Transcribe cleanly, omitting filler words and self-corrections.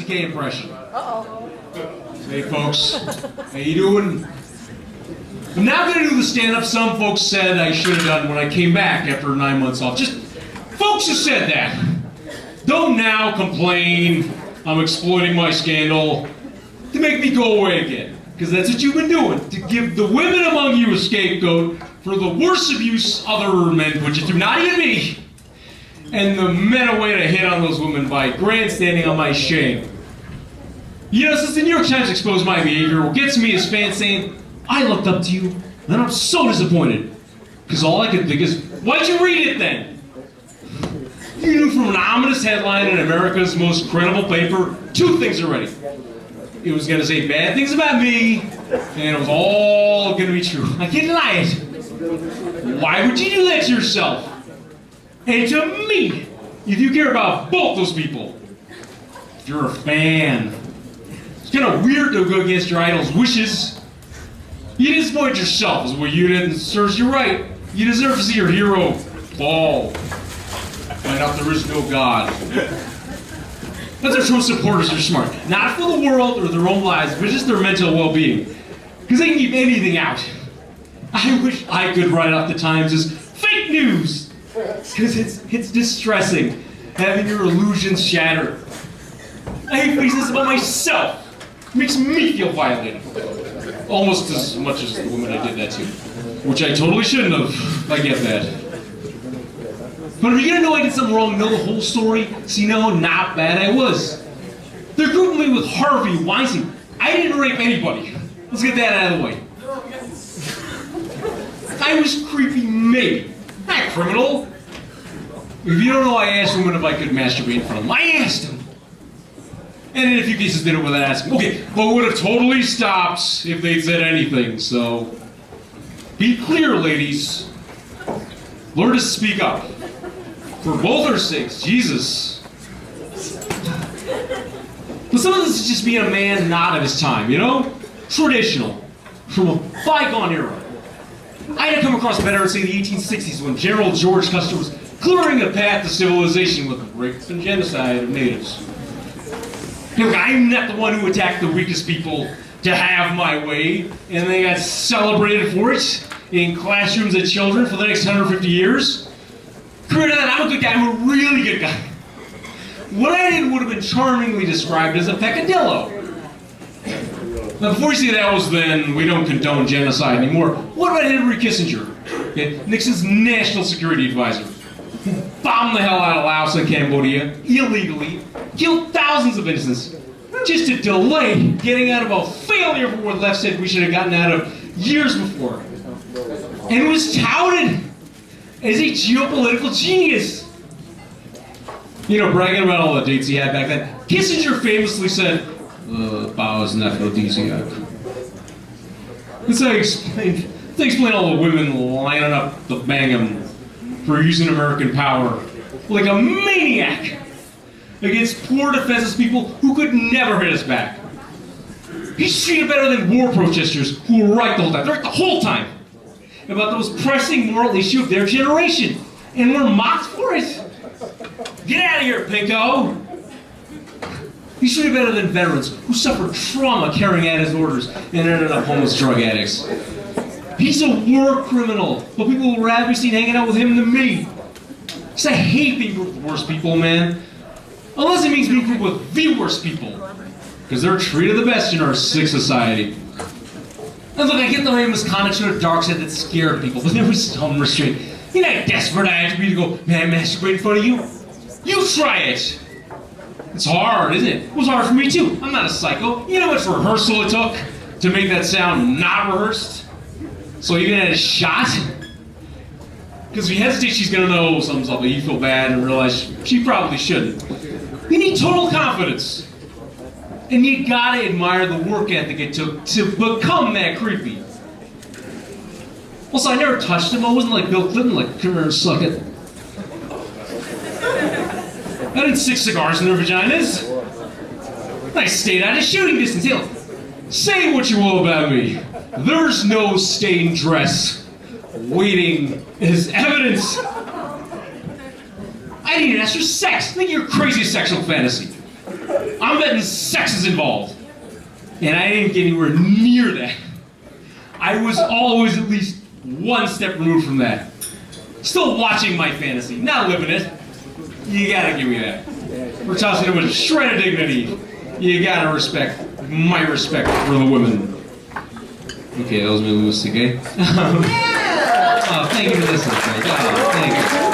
TK impression. Uh-oh. Hey folks, how you doing? I'm now going to do the stand-up some folks said I should have done when I came back after 9 months off. Just folks who said that. Don't now complain I'm exploiting my scandal to make me go away again. Because that's what you've been doing, to give the women among you a scapegoat for the worst abuse other men put you through, not even me. And the men a way to hit on those women by grandstanding on my shame. You know, since the New York Times exposed my behavior, what gets me is fans saying, I looked up to you, and I'm so disappointed. Because all I could think is, why'd you read it then? You knew from an ominous headline in America's most credible paper, 2 things already. It was going to say bad things about me, and it was all going to be true. I can't deny it. Why would you do that to yourself? And to me, if you care about both those people, if you're a fan, it's kind of weird to go against your idol's wishes. You disappoint yourself is what you did, and serves you right. You deserve to see your hero fall. Find out there is no God. But their true supporters are smart. Not for the world or their own lives, but just their mental well-being. Because they can keep anything out. I wish I could write off the Times as fake news. Because it's distressing having your illusions shattered. I hate facing this about myself. It makes me feel violated. Almost as much as the woman I did that to. Which I totally shouldn't have. I get that. But if you're gonna know I did something wrong, know the whole story, so you know how not bad I was. They're grouping me with Harvey Weinstein. I didn't rape anybody. Let's get that out of the way. I was creepy, maybe. Not criminal. If you don't know, I asked women if I could masturbate in front of them. I asked them. And in a few cases did it without asking. Okay, but would have totally stopped if they'd said anything, so... Be clear, ladies. Learn to speak up. For both our sakes, Jesus. But some of this is just being a man not of his time, you know? Traditional. From a bygone era. I had to come across veterans in the 1860s when General George Custer was clearing a path to civilization with the rape and genocide of natives. Look, I'm not the one who attacked the weakest people to have my way, and they got celebrated for it in classrooms of children for the next 150 years. Compared to that, I'm a good guy. I'm a really good guy. What I did would have been charmingly described as a peccadillo. Now, before you say that was then, we don't condone genocide anymore, what about Henry Kissinger, okay, Nixon's national security advisor, who bombed the hell out of Laos and Cambodia, illegally, killed thousands of innocents, just to delay getting out of a failure for what left said we should have gotten out of years before. And was touted as a geopolitical genius. You know, bragging about all the dates he had back then. Kissinger famously said, Bao is an aphrodisiac. That's how they explain all the women lining up to bang him for using American power like a maniac against poor defenseless people who could never hit us back. He's treated better than war protesters who were right the whole time. They're right the whole time about the most pressing moral issue of their generation. And we're mocked for it. Get out of here, Pinko! He's treated better than veterans who suffered trauma carrying out his orders and ended up homeless drug addicts. He's a war criminal, but people will rather be seen hanging out with him than me. Because I hate being grouped with the worst people, man. Unless it means being grouped with the worst people. Because they're treated the best in our sick society. And look, I get the way misconduct to a dark side that scared people, but there was some restraint. You know how desperate I have to be to go, man, masturbate in front of you? You try it! It's hard, isn't it? It was hard for me too. I'm not a psycho. You know how much rehearsal it took to make that sound not rehearsed? So even at a shot? Because if you hesitate, she's gonna know something's up, but you feel bad and realize she probably shouldn't. You need total confidence. And you gotta admire the work ethic it took to become that creepy. Also, I never touched him. I wasn't like Bill Clinton, like, come here and suck it. I didn't stick cigars in their vaginas. I stayed out of shooting distance. Hey, look, say what you will about me. There's no stained dress waiting as evidence. I didn't ask for sex. I think you're crazy sexual fantasy. I'm betting sex is involved. And I didn't get anywhere near that. I was always at least one step removed from that. Still watching my fantasy, not living it. You gotta give me that. We're tossing it with a shred of dignity. You gotta respect my respect for the women. Okay, that was my Louis C.K. Oh, thank you for listening, Frank. Oh, thank you.